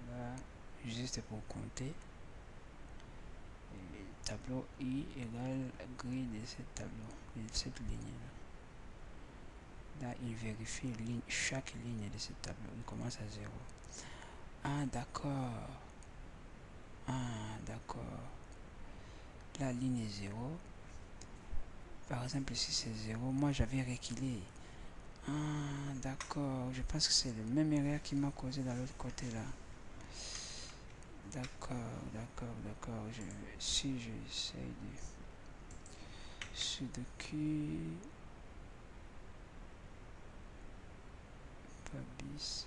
voilà, juste pour compter. Et tableau I égale grille de ce tableau, de cette ligne là. Là, il vérifie chaque ligne de ce tableau. Il commence à 0. Ah, d'accord. Ah, d'accord. La ligne est 0. Par exemple, ici c'est 0. Moi, j'avais reculé. Ah, d'accord. Je pense que c'est le même erreur qui m'a causé dans l'autre côté là. D'accord, d'accord, d'accord. Si j'essaye de sudoku pas bis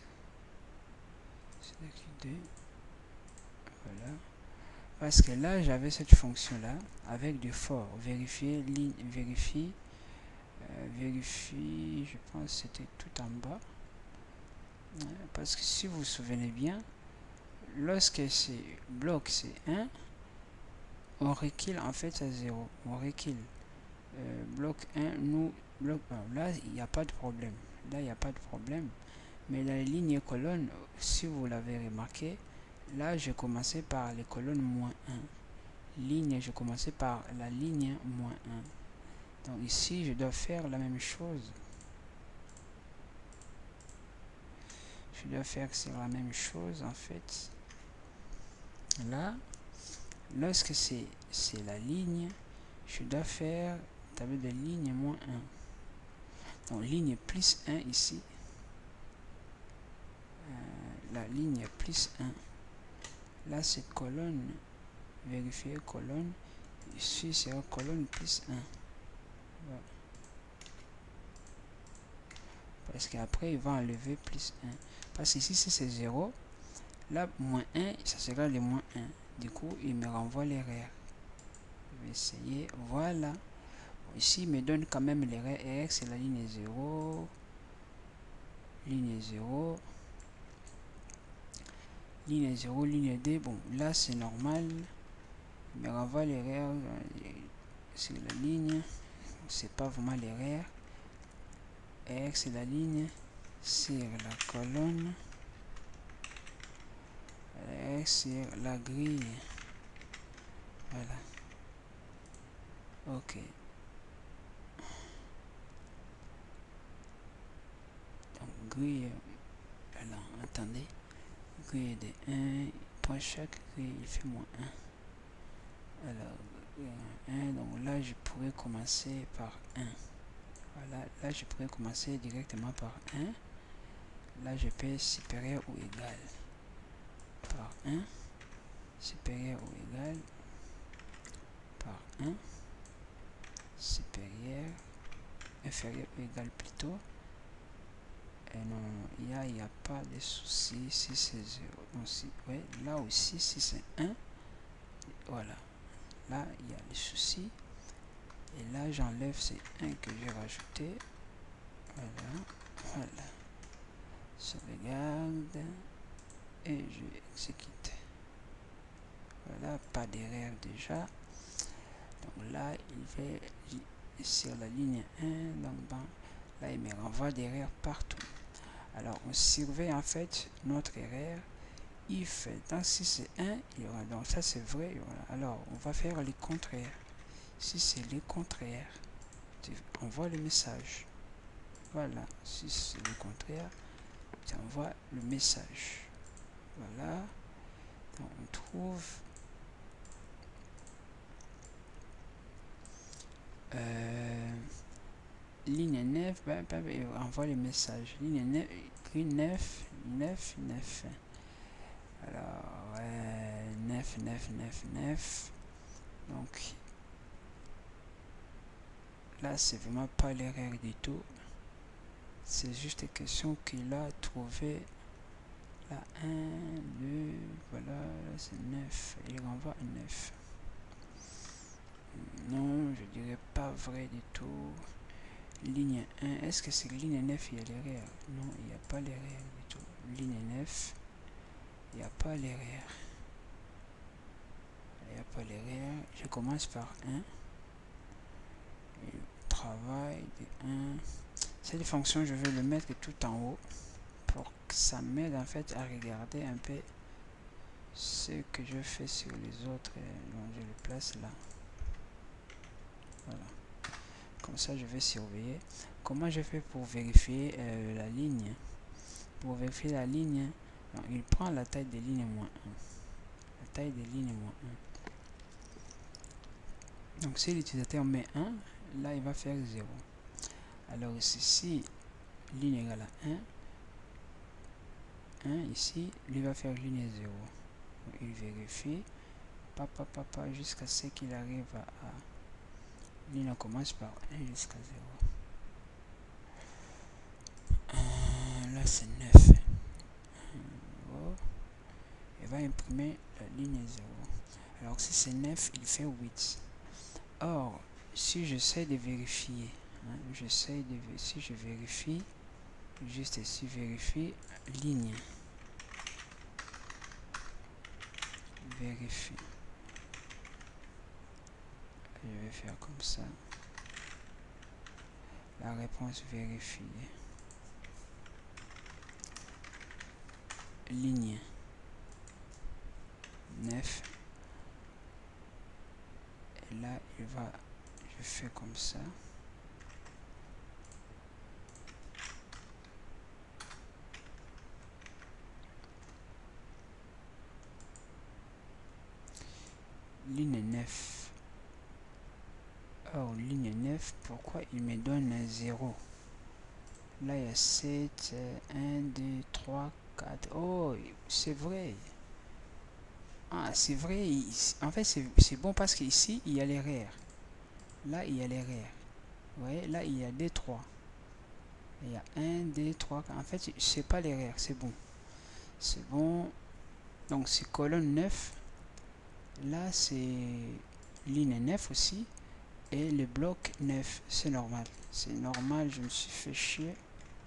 sudoku 2, voilà. Parce que là j'avais cette fonction là avec du for vérifier ligne vérifie vérifie, je pense que c'était tout en bas. Parce que si vous vous souvenez bien, lorsque c'est bloc c'est 1, on recule en fait à 0. On recule. Bloc 1, nous, bloc 1. Là, il n'y a pas de problème. Là, il n'y a pas de problème. Mais la ligne et colonne, si vous l'avez remarqué, là, j'ai commencé par les colonnes moins 1. Ligne, je commençais par la ligne moins 1. Donc ici, je dois faire la même chose. Je dois faire c'est la même chose en fait. Là, lorsque c'est la ligne, je dois faire tableau de ligne moins 1. Donc ligne plus 1 ici. La ligne plus 1. Là, c'est colonne. Vérifier colonne. Ici, c'est colonne plus 1. Voilà. Parce qu'après, il va enlever plus 1. Parce qu'ici, si c'est 0, là, moins 1, ça sera le moins 1. Du coup, il me renvoie l'erreur. Je vais essayer. Voilà. Bon, ici, il me donne quand même l'erreur. R, c'est la ligne 0. Ligne 0. Ligne 0, ligne 2. Bon, là, c'est normal. Il me renvoie l'erreur. C'est la ligne. C'est pas vraiment l'erreur. R, c'est la ligne. Sur la colonne. R, sur la grille. Voilà. Ok. Donc, grille. Voilà, attendez. Grille de 1. Pour chaque grille, il fait moins 1. Alors, 1. Donc là, je pourrais commencer par 1. Voilà, là, je pourrais commencer directement par 1. Là, je peux supérieur ou égal. Par 1. Supérieur ou égal. Par 1. Supérieur. Inférieur ou égal plutôt. Et non, il n'y a pas de souci si c'est 0. Donc, si, ouais, là aussi, si c'est 1, voilà. Là, il y a des soucis. Et là, j'enlève ces 1 que j'ai rajouté. Voilà. Voilà. Sauvegarde. Et je exécute. Voilà, pas d'erreur déjà. Donc là, il va sur la ligne 1. Donc, bon, là, il me renvoie d'erreur partout. Alors, on surveille en fait notre erreur. If, donc si c'est 1, il y aura, donc ça c'est vrai. Voilà. Alors, on va faire les contraires. Si c'est les contraires, on voit le message. Voilà, si c'est le contraire, tu envoies le message. Voilà, donc on trouve ligne 9, on envoie le message. Ligne 9, 9, 9, 9. Alors, 9, 9, 9, 9. Donc, là, c'est vraiment pas l'erreur du tout. C'est juste question qu'il a trouvé la 1, 2, voilà, là c'est 9. Il renvoie 9. Non, je dirais pas vrai du tout. Ligne 1, est-ce que c'est ligne 9, il y a l'erreur? Non, il n'y a pas l'erreur du tout. Ligne 9, il n'y a pas l'erreur. Il n'y a pas l'erreur. Je commence par 1. Travail de 1. Cette fonction, je vais le mettre tout en haut pour que ça m'aide en fait à regarder un peu ce que je fais sur les autres. Donc je le place là. Voilà. Comme ça, je vais surveiller. Comment je fais pour vérifier la ligne? Pour vérifier la ligne, donc, il prend la taille des lignes moins 1. La taille des lignes moins 1. Donc si l'utilisateur met 1, là il va faire 0. Alors ici, si ligne égale à 1, 1 ici, lui va faire ligne 0. Donc, il vérifie, papa, jusqu'à ce qu'il arrive à ligne commence par 1 jusqu'à 0. Là c'est 9. Il va imprimer la ligne 0. Alors si c'est 9, il fait 8. Or, si j'essaie de vérifier, si je vérifie, juste ici, vérifie, ligne, vérifie. Je vais faire comme ça. La réponse vérifiée. Ligne 9. Et là, je fais comme ça. Ligne 9. Or, ligne 9, pourquoi il me donne un 0? Là, il y a 7, 1, 2, 3, 4. Oh, c'est vrai. Ah, c'est vrai. En fait, c'est bon parce qu'ici, il y a l'erreur. Là, il y a l'erreur. Vous voyez, là, il y a des 3. Il y a 1, 2, 3. En fait, c'est pas l'erreur. C'est bon. C'est bon. Donc, c'est colonne 9. Là, c'est ligne 9 aussi. Et le bloc 9. C'est normal. C'est normal. Je me suis fait chier.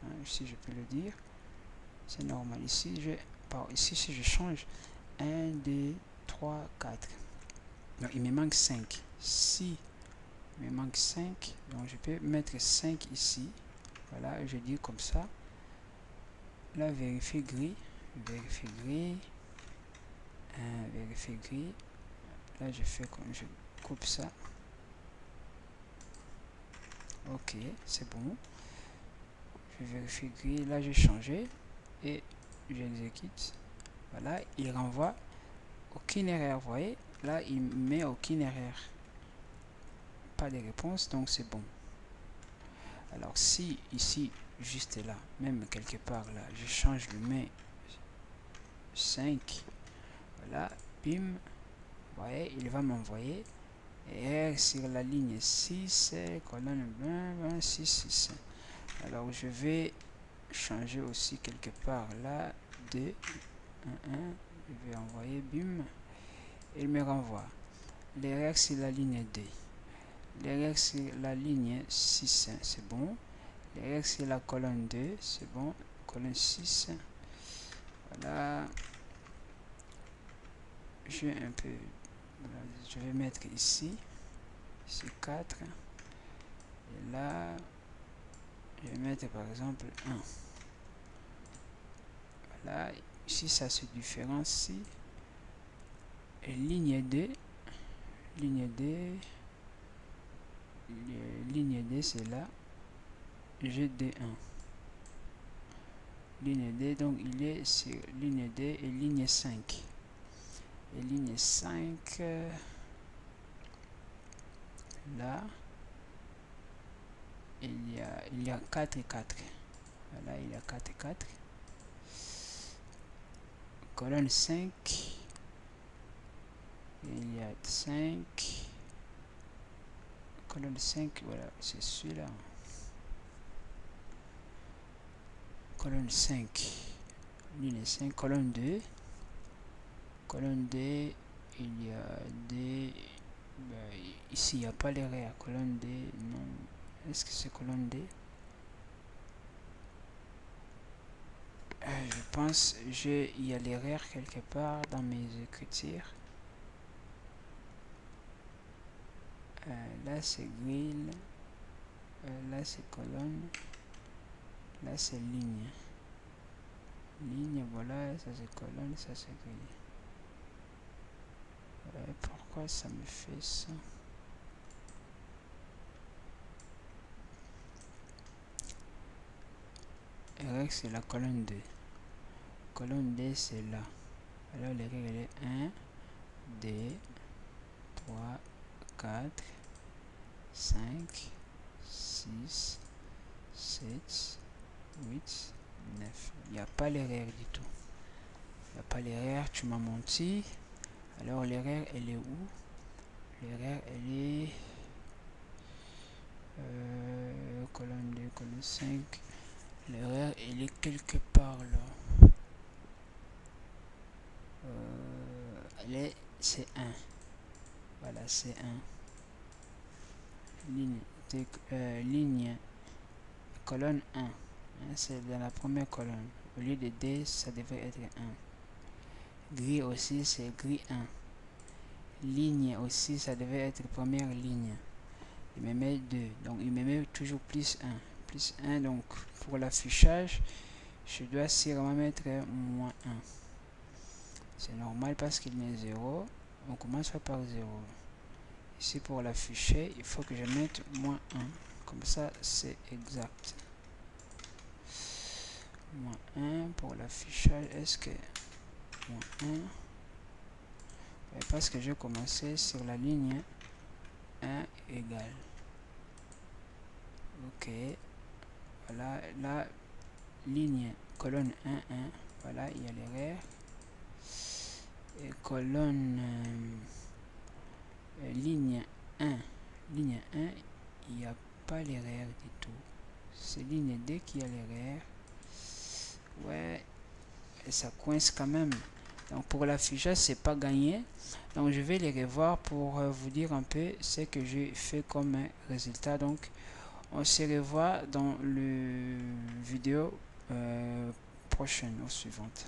Hein, si je peux le dire. C'est normal. Ici, ici, si je change 1, 2, 3, 4. Donc, il me manque 5. Si il me manque 5, donc je peux mettre 5 ici. Voilà, je dis comme ça. Là, vérifier gris. Vérifier gris. Vérifier gris. Là, je fais comme je coupe ça. Ok, c'est bon. Je vérifie gris. Là, j'ai changé. Et j'exécute. Voilà, il renvoie aucune erreur. Vous voyez, là, il met aucune erreur. Pas de réponse, donc c'est bon. Alors, si ici, juste là, même quelque part là, je change, je mets 5. Voilà, bim. Vous voyez, il va m'envoyer R sur la ligne 6, colonne 20, 26, 6. Alors, je vais changer aussi quelque part là, 2, 1, 1. Je vais envoyer, bim. Il me renvoie. L'erreur sur la ligne 2. L'erreur sur la ligne 6, c'est bon. L'erreur sur la colonne 2, c'est bon. Colonne 6. Voilà. Je vais un peu. Voilà, je vais mettre ici. Ici 4. Et là, je vais mettre par exemple 1. Voilà. Ici, ça se différencie. Et ligne 2. Ligne 2. Ligne 2, c'est là. GD1. Ligne 2, donc il est sur ligne 2 et ligne 5. Et ligne 5, là, il y a 4 et 4. Voilà, il y a 4 et 4. colonne 5, il y a 5, colonne 5, voilà, c'est celui-là. Colonne 5, ligne 5, colonne 2, colonne 2, il y a des... Ben, ici, il n'y a pas l'erreur. Colonne D, non. Est-ce que c'est colonne D? Je pense il y a l'erreur quelque part dans mes écritures. Là, c'est grille. Là, c'est colonne. Là, c'est ligne. Ligne, voilà. Ça, c'est colonne. Ça, c'est grille. Pourquoi ça me fait ça? R, c'est la colonne 2. Colonne D, c'est là. Alors, les règles est 1, 2, 3, 4, 5, 6, 7, 8, 9. Il n'y a pas l'erreur du tout. Il n'y a pas l'erreur, tu m'as menti. Alors l'erreur, elle est où? L'erreur, elle est... colonne 2, colonne 5. L'erreur, elle est quelque part là. C'est 1. Voilà, c'est 1. Ligne, colonne 1. Hein, c'est dans la première colonne. Au lieu de D, ça devrait être 1. Gris aussi, c'est gris 1. Ligne aussi, ça devait être première ligne. Il me met 2. Donc, il me met toujours plus 1. Plus 1. Donc, pour l'affichage, je dois sûrement mettre moins 1. C'est normal parce qu'il met 0. On commence par 0. Ici, pour l'afficher, il faut que je mette moins 1. Comme ça, c'est exact. Moins 1 pour l'affichage. Est-ce que... Moins 1... Parce que j'ai commencé sur la ligne 1 égale. Ok. Voilà, la ligne colonne 1, 1. Voilà, il y a l'erreur. Et colonne ligne 1. Ligne 1, il n'y a pas l'erreur du tout. C'est ligne D qui a l'erreur. Ouais, et ça coince quand même. Donc pour l'affichage, c'est pas gagné. Donc je vais les revoir pour vous dire un peu ce que j'ai fait comme résultat. Donc on se revoit dans le vidéo prochaine ou suivante.